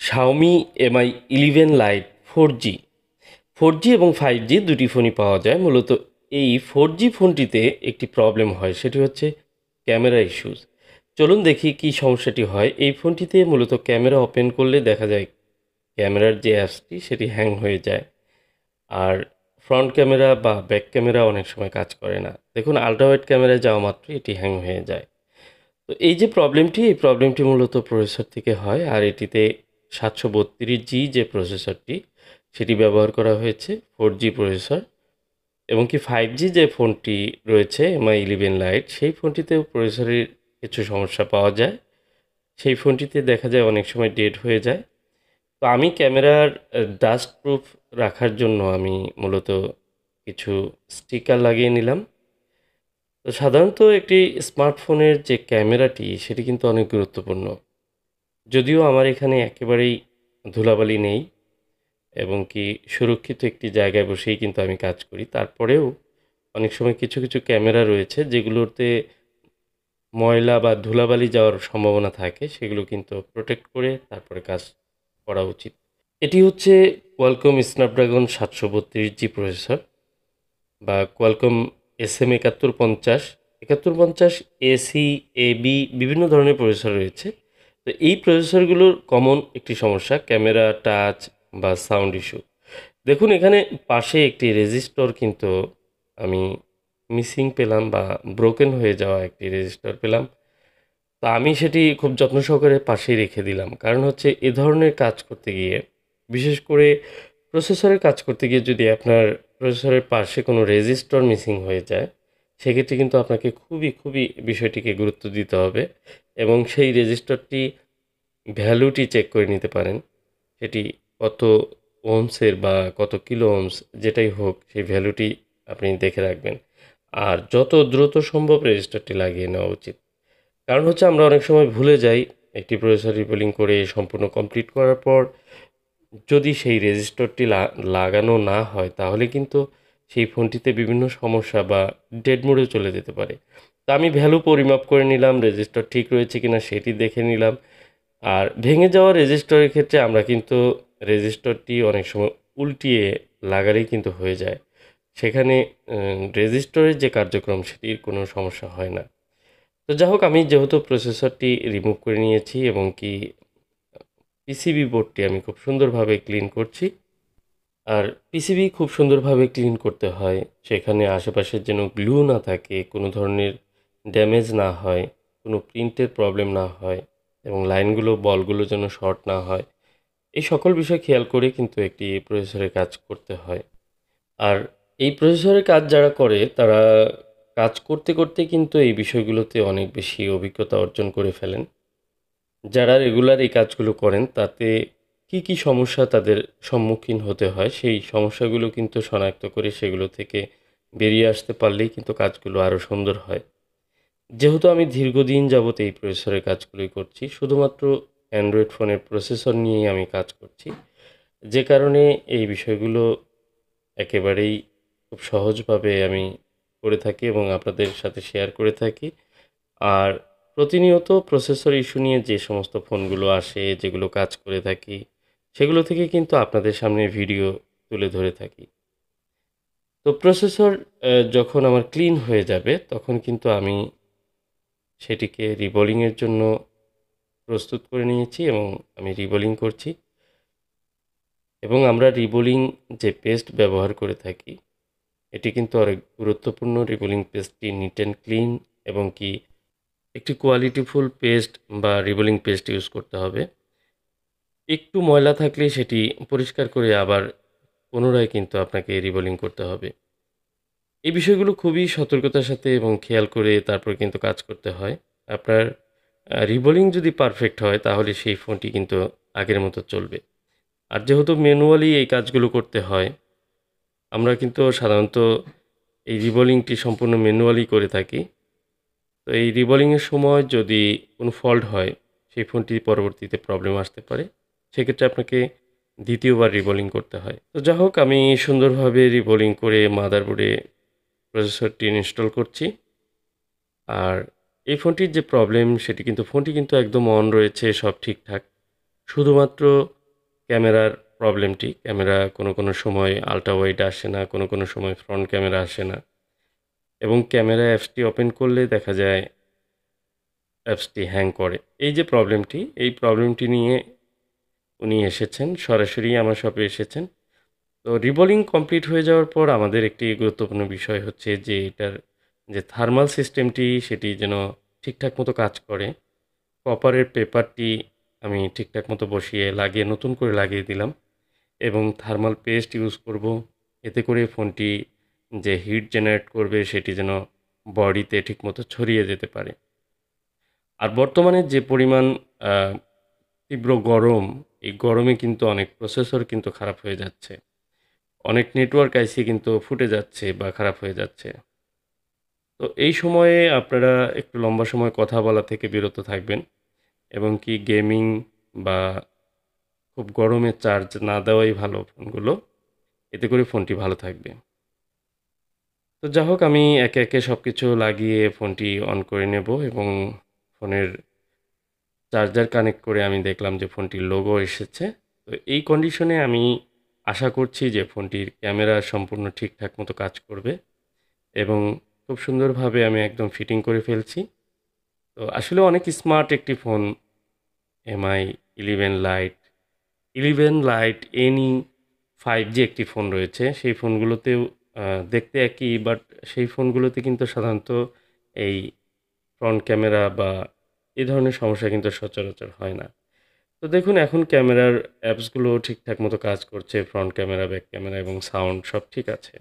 Xiaomi Mi 11 Lite 4G 4G এবং 5G দুটি ফোনই পাওয়া যায়। মূলত এই 4G ফোনটিতে একটি প্রবলেম হয়, সেটি হচ্ছে ক্যামেরা ইস্যুস। চলুন দেখি কী সমস্যাটি হয়। এই ফোনটিতে মূলত ক্যামেরা ওপেন করলে দেখা যায় ক্যামেরার যে অ্যাপসটি সেটি হ্যাং হয়ে যায়। আর ফ্রন্ট ক্যামেরা বা ব্যাক ক্যামেরা অনেক সময় কাজ করে না। দেখুন আল্ট্রা ওয়াইড ক্যামেরায় যাওয়া মাত্রই এটি হ্যাং হয়ে যায়। তো এই যে প্রবলেমটি, এই প্রবলেমটি মূলত প্রসেসর থেকে হয়। আর এটিতে 732G যে প্রসেসরটি সেটি ব্যবহার করা হয়েছে, 4G প্রসেসর। এবং কি 5G যে ফোনটি রয়েছে Mi 11 Lite, সেই ফোনটিতেও প্রসেসরের কিছু সমস্যা পাওয়া যায়। সেই ফোনটিতে দেখা যায় অনেক সময় ডেড হয়ে যায়। তো আমি ক্যামেরার ডাস্ট প্রুফ রাখার জন্য আমি মূলত কিছু স্টিকার লাগিয়ে নিলাম। তো সাধারণত একটি স্মার্টফোনের যে ক্যামেরাটি সেটি কিন্তু অনেক গুরুত্বপূর্ণ। যদিও আমার এখানে একেবারেই ধুলাবালি নেই এবং কি সুরক্ষিত একটি জায়গায় বসেই কিন্তু আমি কাজ করি। তারপরেও অনেক সময় কিছু, কিছু ক্যামেরা রয়েছে যেগুলোতে ময়লা বা ধুলাবালি যাওয়ার সম্ভাবনা থাকে, সেগুলো কিন্তু প্রোটেক্ট করে তারপরে কাজ করা উচিত। এটি হচ্ছে কোয়ালকম স্ন্যাপড্রাগন 732G প্রসেসর বা কোয়ালকম SM7150, 7150 AC, AB বিভিন্ন ধরনের প্রসেসর রয়েছে। তো এই প্রসেসরগুলোর কমন একটি সমস্যা ক্যামেরা, টাচ বা সাউন্ড ইস্যু। দেখুন এখানে পাশে একটি রেজিস্টর কিন্তু আমি মিসিং পেলাম বা ব্রোকেন হয়ে যাওয়া একটি রেজিস্টর পেলাম। তো আমি সেটি খুব যত্ন সহকারে পাশেই রেখে দিলাম। কারণ হচ্ছে এ ধরনের কাজ করতে গিয়ে, বিশেষ করে প্রসেসরের কাজ করতে গিয়ে যদি আপনার প্রসেসরের পাশে কোনো রেজিস্টর মিসিং হয়ে যায়, সেক্ষেত্রে কিন্তু আপনাকে খুবই বিষয়টিকে গুরুত্ব দিতে হবে এবং সেই রেজিস্টরটি ভ্যালুটি চেক করে নিতে পারেন। সেটি কত ওহমসের বা কত কিলো ওহমস যেটাই হোক, সেই ভ্যালুটি আপনি দেখে রাখবেন। আর যত দ্রুত সম্ভব রেজিস্টারটি লাগিয়ে নেওয়া উচিত। কারণ হচ্ছে আমরা অনেক সময় ভুলে যাই একটি প্রসেসর রিপেয়ারিং করে সম্পূর্ণ কমপ্লিট করার পর যদি সেই রেজিস্টরটি লাগানো না হয়, তাহলে কিন্তু সেই ফোনটিতে বিভিন্ন সমস্যা বা ডেড মোডে চলে যেতে পারে। তো আমি ভ্যালু পরিমাপ করে নিলাম, রেজিস্টর ঠিক রয়েছে কিনা সেটি দেখে নিলাম। আর ভেঙে যাওয়া রেজিস্টরের ক্ষেত্রে আমরা কিন্তু রেজিস্টরটি অনেক সময় উল্টিয়ে লাগালেই কিন্তু হয়ে যায়। সেখানে রেজিস্টরের যে কার্যক্রম সেটির কোনো সমস্যা হয় না। তো যাই হোক, আমি যেহেতু প্রসেসরটি রিমুভ করে নিয়েছি এবং কি পিসিবি বোর্ডটি আমি খুব সুন্দরভাবে ক্লিন করছি। আর পিসিবি খুব সুন্দরভাবে ক্লিন করতে হয়, সেখানে আশেপাশে যেন গ্লু না থাকে, কোনো ধরনের ড্যামেজ না হয়, কোনো প্রিন্টের প্রবলেম না হয় এবং লাইনগুলো বলগুলো যেন শর্ট না হয়। এই সকল বিষয় খেয়াল করে কিন্তু একটি প্রসেসরের কাজ করতে হয়। আর এই প্রসেসরের কাজ যারা করে তারা কাজ করতে করতে কিন্তু এই বিষয়গুলোতে অনেক বেশি অভিজ্ঞতা অর্জন করে ফেলেন। যারা রেগুলার এই কাজগুলো করেন তাতে কি সমস্যা তাদের সম্মুখীন হতে হয়, সেই সমস্যাগুলো কিন্তু শনাক্ত করে সেগুলো থেকে বেরিয়ে আসতে পারলেই কিন্তু কাজগুলো আরও সুন্দর হয়। যেহেতু আমি দীর্ঘদিন যাবত এই প্রসেসরের কাজগুলোই করছি, শুধুমাত্র অ্যান্ড্রয়েড ফোনের প্রসেসর নিয়েই আমি কাজ করছি, যে কারণে এই বিষয়গুলো একেবারেই খুব সহজভাবে আমি করে থাকি এবং আপনাদের সাথে শেয়ার করে থাকি। আর প্রতিনিয়ত প্রসেসর ইস্যু নিয়ে যে সমস্ত ফোনগুলো আসে, যেগুলো কাজ করে থাকি, সেগুলো থেকে কিন্তু আপনাদের সামনে ভিডিও তুলে ধরে থাকি। তো প্রসেসর যখন আমার ক্লিন হয়ে যাবে, তখন কিন্তু আমি সেটিকে রিবোলিংয়ের জন্য প্রস্তুত করে নিয়েছি এবং আমি রিবোলিং করছি। এবং আমরা রিবোলিং যে পেস্ট ব্যবহার করে থাকি, এটি কিন্তু অনেক গুরুত্বপূর্ণ। রিবোলিং পেস্টটি নিট অ্যান্ড ক্লিন এবং কি একটি কোয়ালিটিফুল পেস্ট বা রিবোলিং পেস্ট ইউজ করতে হবে। একটু ময়লা থাকলে সেটি পরিষ্কার করে আবার পুনরায় কিন্তু আপনাকে রিবোলিং করতে হবে। এই বিষয়গুলো খুবই সতর্কতার সাথে এবং খেয়াল করে তারপর কিন্তু কাজ করতে হয়। আপনার রিবোলিং যদি পারফেক্ট হয় তাহলে সেই ফোনটি কিন্তু আগের মতো চলবে। আর যেহেতু ম্যানুয়ালি এই কাজগুলো করতে হয়, আমরা কিন্তু সাধারণত এই রিবোলিংটি সম্পূর্ণ ম্যানুয়ালি করে থাকি। তো এই রিবোলিংয়ের সময় যদি কোনো ফল্ট হয়, সেই ফোনটি পরবর্তীতে প্রবলেম আসতে পারে। সেক্ষেত্রে আপনাকে দ্বিতীয়বার রিবোলিং করতে হয়। তো যাই হোক, আমি সুন্দরভাবে রিবোলিং করে মাদারবোর্ডে প্রসেসরটি ইনস্টল করছি। আর এই ফোনটির যে প্রবলেম সেটি কিন্তু ফোনটি কিন্তু একদম অন রয়েছে, সব ঠিকঠাক। শুধুমাত্র ক্যামেরার প্রবলেমটি, ক্যামেরা কোনো সময় আল্ট্রা ওয়াইড আসে না, কোনো সময় ফ্রন্ট ক্যামেরা আসে না এবং ক্যামেরা অ্যাপসটি ওপেন করলে দেখা যায় অ্যাপসটি হ্যাং করে। এই যে প্রবলেমটি, এই প্রবলেমটি নিয়ে উনি এসেছেন, সরাসরি আমার শপে এসেছেন। তো রিবোলিং কমপ্লিট হয়ে যাওয়ার পর আমাদের একটি গুরুত্বপূর্ণ বিষয় হচ্ছে যে এটার যে থার্মাল সিস্টেমটি সেটি যেন ঠিকঠাক মতো কাজ করে। কপারের পেপারটি আমি ঠিকঠাক মতো বসিয়ে লাগিয়ে নতুন করে লাগিয়ে দিলাম এবং থার্মাল পেস্ট ইউজ করব। এতে করে ফোনটি যে হিট জেনারেট করবে সেটি যেন বডিতে ঠিকমতো ছড়িয়ে যেতে পারে। আর বর্তমানে যে পরিমাণ আ তীব্র গরম, এই গরমে কিন্তু অনেক প্রসেসর কিন্তু খারাপ হয়ে যাচ্ছে। অনেক নেটওয়ার্ক আইসি কিন্তু ফুটে যাচ্ছে বা খারাপ হয়ে যাচ্ছে। তো এই সময়ে আপনারা একটু লম্বা সময় কথা বলা থেকে বিরত থাকবেন এবং কি গেমিং বা খুব গরমে চার্জ না দেওয়াই ভালো ফোনগুলো। এতে করে ফোনটি ভালো থাকবে। তো যা হোক আমি একে সবকিছু লাগিয়ে ফোনটি অন করে নেব এবং ফোনের চার্জার কানেক্ট করে আমি দেখলাম যে ফোনটির লোগো এসেছে। তো এই কন্ডিশনে আমি আশা করছি যে ফোনটির ক্যামেরা সম্পূর্ণ ঠিকঠাক মতো কাজ করবে এবং খুব সুন্দরভাবে আমি একদম ফিটিং করে ফেলছি। তো আসলে অনেক স্মার্ট একটি phone MI 11 light. 11 light any 5G একটি ফোন রয়েছে। সেই ফোনগুলোতেও দেখতে একই বাট সেই ফোনগুলোতে কিন্তু সাধারণত এই ফ্রন্ট ক্যামেরা বা এ ধরনের সমস্যা কিন্তু সচরাচর হয় না। তো দেখুন এখন ক্যামেরার অ্যাপসগুলো ঠিকঠাক মতো কাজ করছে। ফ্রন্ট ক্যামেরা, ব্যাক ক্যামেরা এবং সাউন্ড সব ঠিক আছে।